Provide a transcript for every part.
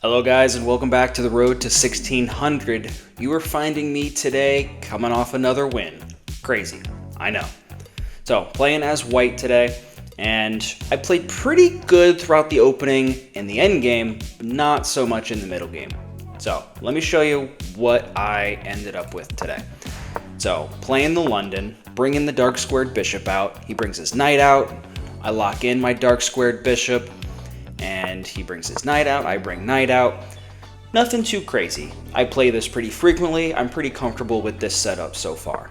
Hello guys and welcome back to the road to 1600. You are finding me today coming off another win. Crazy, I know. So playing as white today, and I played pretty good throughout the opening and the end game, but not so much in the middle game. So let me show you what I ended up with today. So playing the London, bringing the dark squared bishop out. He brings his knight out. I lock in my dark squared bishop. And he brings his knight out, I bring knight out. Nothing too crazy. I play this pretty frequently. I'm pretty comfortable with this setup so far.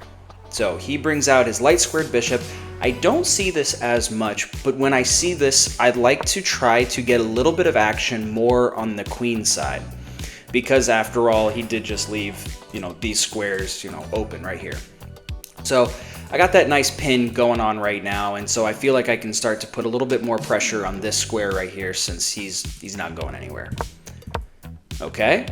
So he brings out his light squared bishop. I don't see this as much, but when I see this, I'd like to try to get a little bit of action more on the queen side. Because after all, he did just leave, these squares, open right here. So I got that nice pin going on right now, and so I feel like I can start to put a little bit more pressure on this square right here since he's not going anywhere. Okay,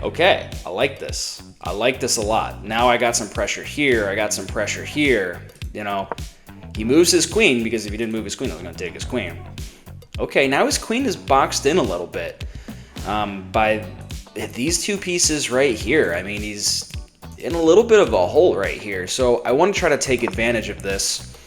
I like this. I like this a lot. Now I got some pressure here, I got some pressure here. He moves his queen, because if he didn't move his queen, I was going to take his queen. Okay, now his queen is boxed in a little bit by these two pieces right here. I mean, he's in a little bit of a hole right here. So I want to try to take advantage of this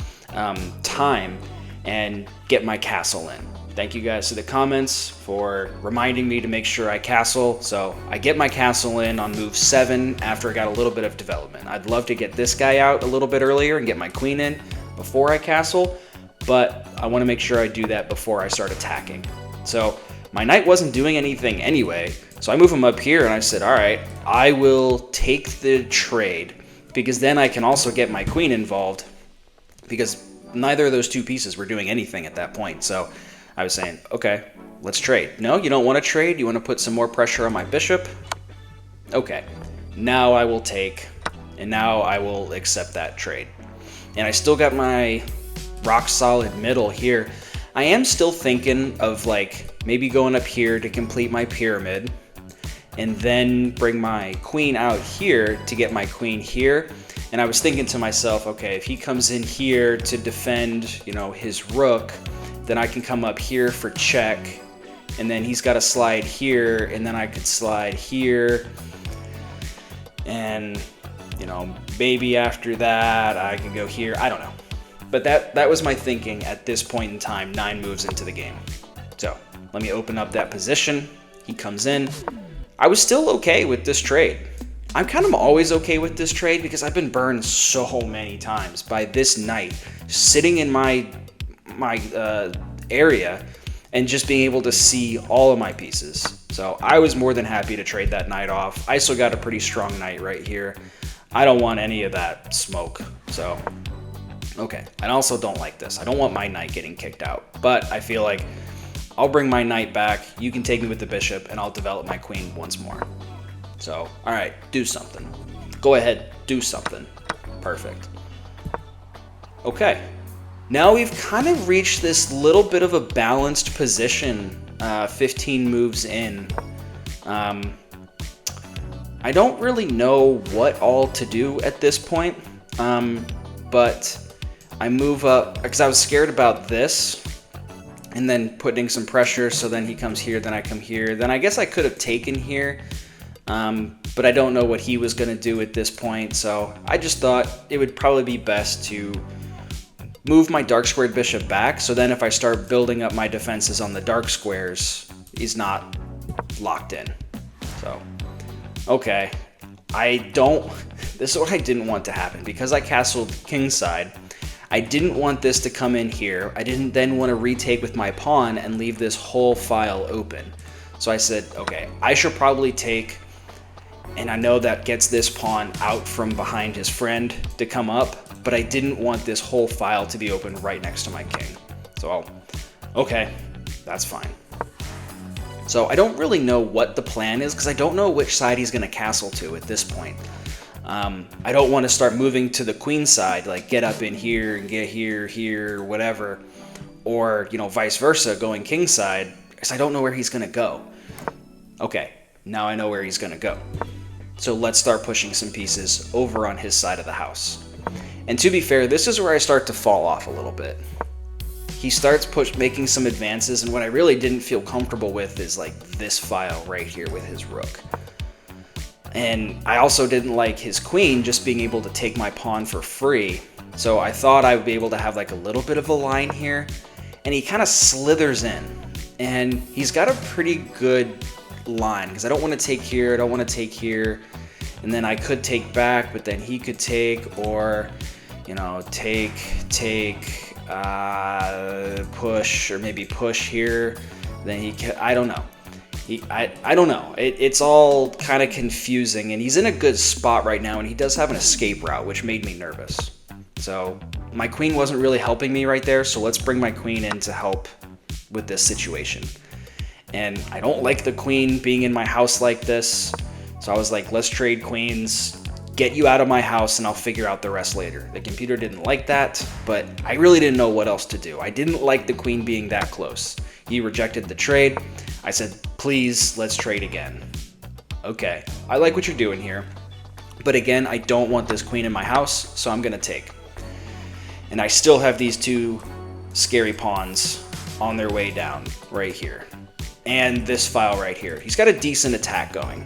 time and get my castle in. Thank you guys to the comments for reminding me to make sure I castle. So I get my castle in on move 7 after I got a little bit of development. I'd love to get this guy out a little bit earlier and get my queen in before I castle, but I want to make sure I do that before I start attacking. So my knight wasn't doing anything anyway, so I move him up here and I said, all right, I will take the trade because then I can also get my queen involved because neither of those two pieces were doing anything at that point. So I was saying, okay, let's trade. No, you don't want to trade? You want to put some more pressure on my bishop? Okay, now I will take, and now I will accept that trade. And I still got my rock solid middle here. I am still thinking of maybe going up here to complete my pyramid and then bring my queen out here to get my queen here. And I was thinking to myself, okay, if he comes in here to defend, his rook, then I can come up here for check. And then he's got to slide here, and then I could slide here. And, maybe after that I could go here. I don't know. But that was my thinking at this point in time, 9 moves into the game. So let me open up that position. He comes in. I was still okay with this trade. I'm kind of always okay with this trade because I've been burned so many times by this knight sitting in my area and just being able to see all of my pieces. So I was more than happy to trade that knight off. I still got a pretty strong knight right here. I don't want any of that smoke. So okay, I also don't like this. I don't want my knight getting kicked out, but I feel like I'll bring my knight back. You can take me with the bishop, and I'll develop my queen once more. So, all right, do something. Go ahead, do something. Perfect. Okay, now we've kind of reached this little bit of a balanced position, 15 moves in. I don't really know what all to do at this point, but I move up because I was scared about this and then putting some pressure. So then he comes here, then I come here. Then I guess I could have taken here, but I don't know what he was going to do at this point. So I just thought it would probably be best to move my dark squared bishop back. So then if I start building up my defenses on the dark squares, he's not locked in. So, okay. This is what I didn't want to happen. Because I castled kingside, I didn't want this to come in here. I didn't then want to retake with my pawn and leave this whole file open. So I said, okay, I should probably take, and I know that gets this pawn out from behind his friend to come up, but I didn't want this whole file to be open right next to my king. So, okay, that's fine. So I don't really know what the plan is because I don't know which side he's going to castle to at this point. I don't want to start moving to the queen side, like get up in here and get here, whatever. Or, vice versa, going king side, because I don't know where he's going to go. Okay, now I know where he's going to go. So let's start pushing some pieces over on his side of the house. And to be fair, this is where I start to fall off a little bit. he starts making some advances, and what I really didn't feel comfortable with is like this file right here with his rook. And I also didn't like his queen just being able to take my pawn for free. So I thought I would be able to have like a little bit of a line here, and he kind of slithers in, and he's got a pretty good line because I don't want to take here, I don't want to take here, and then I could take back, but then he could take, or you know, take, push, or maybe push here. Then he can, I don't know. I don't know. It's all kind of confusing, and he's in a good spot right now, and he does have an escape route, which made me nervous. So my queen wasn't really helping me right there, so let's bring my queen in to help with this situation. And I don't like the queen being in my house like this, so I was like, let's trade queens, get you out of my house, and I'll figure out the rest later. The computer didn't like that, but I really didn't know what else to do. I didn't like the queen being that close. He rejected the trade. I said, please, let's trade again. Okay, I like what you're doing here, but again, I don't want this queen in my house, so I'm gonna take. And I still have these two scary pawns on their way down right here. And this file right here. He's got a decent attack going.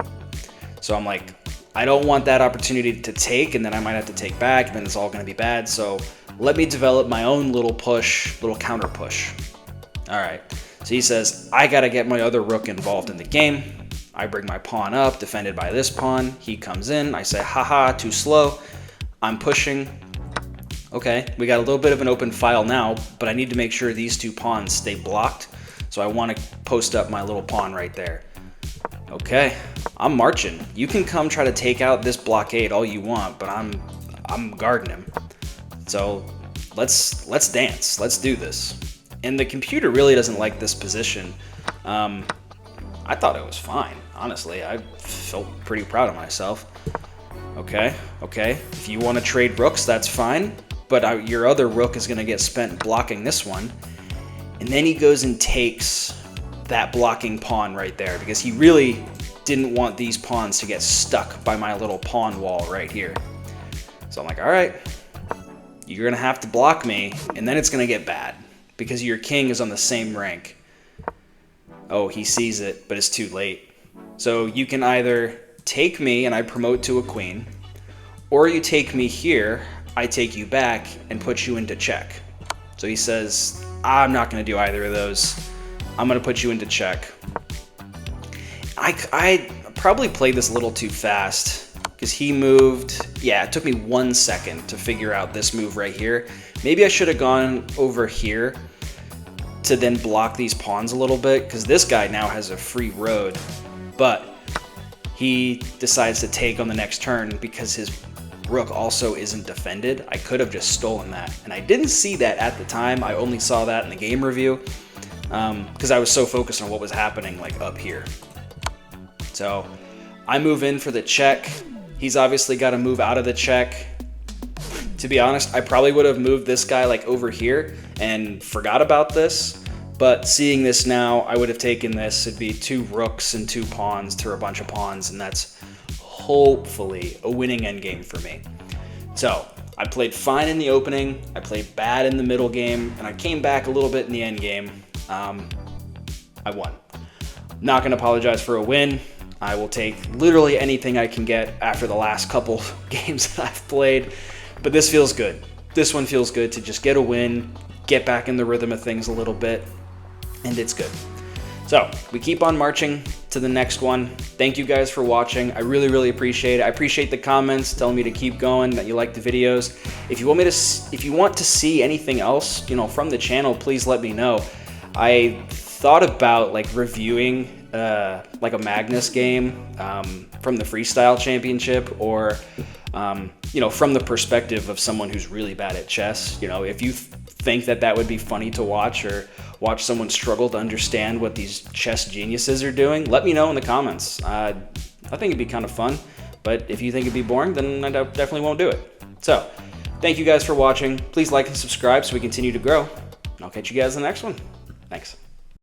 So I'm like, I don't want that opportunity to take, and then I might have to take back, and then it's all gonna be bad. So let me develop my own little push, little counter push. All right, so he says, I gotta get my other rook involved in the game. I bring my pawn up, defended by this pawn. He comes in, I say, haha, too slow. I'm pushing. Okay, we got a little bit of an open file now, but I need to make sure these two pawns stay blocked. So I want to post up my little pawn right there. Okay, I'm marching. You can come try to take out this blockade all you want, but I'm guarding him. So let's dance. Let's do this. And the computer really doesn't like this position. I thought it was fine, honestly. I felt pretty proud of myself. Okay. If you want to trade rooks, that's fine. But your other rook is going to get spent blocking this one. And then he goes and takes that blocking pawn right there because he really didn't want these pawns to get stuck by my little pawn wall right here. So I'm like, all right, you're going to have to block me, and then it's going to get bad because your king is on the same rank. Oh, he sees it, but it's too late. So you can either take me and I promote to a queen, or you take me here, I take you back and put you into check. So he says, I'm not going to do either of those. I'm going to put you into check. I probably played this a little too fast because he moved. Yeah, it took me 1 second to figure out this move right here. Maybe I should have gone over here to then block these pawns a little bit because this guy now has a free road, but he decides to take on the next turn because his rook also isn't defended. I could have just stolen that, and I didn't see that at the time. I only saw that in the game review because I was so focused on what was happening like up here. So I move in for the check. He's obviously got to move out of the check. To be honest, I probably would have moved this guy like over here and forgot about this, but seeing this now, I would have taken this. It'd be 2 rooks and 2 pawns to a bunch of pawns, and that's hopefully a winning endgame for me. So I played fine in the opening, I played bad in the middle game, and I came back a little bit in the end game. I won. Not going to apologize for a win. I will take literally anything I can get after the last couple games that I've played, but this feels good. This one feels good to just get a win, get back in the rhythm of things a little bit, and it's good. So we keep on marching to the next one. Thank you guys for watching. I really, really appreciate it. I appreciate the comments telling me to keep going, that you like the videos. If you want to see anything else, from the channel, please let me know. I thought about like reviewing like a Magnus game from the Freestyle Championship, or from the perspective of someone who's really bad at chess. If you think that would be funny to watch, or watch someone struggle to understand what these chess geniuses are doing, let me know in the comments. I think it'd be kind of fun, but if you think it'd be boring, then I definitely won't do it. So thank you guys for watching. Please like and subscribe so we continue to grow, and I'll catch you guys in the next one. Thanks.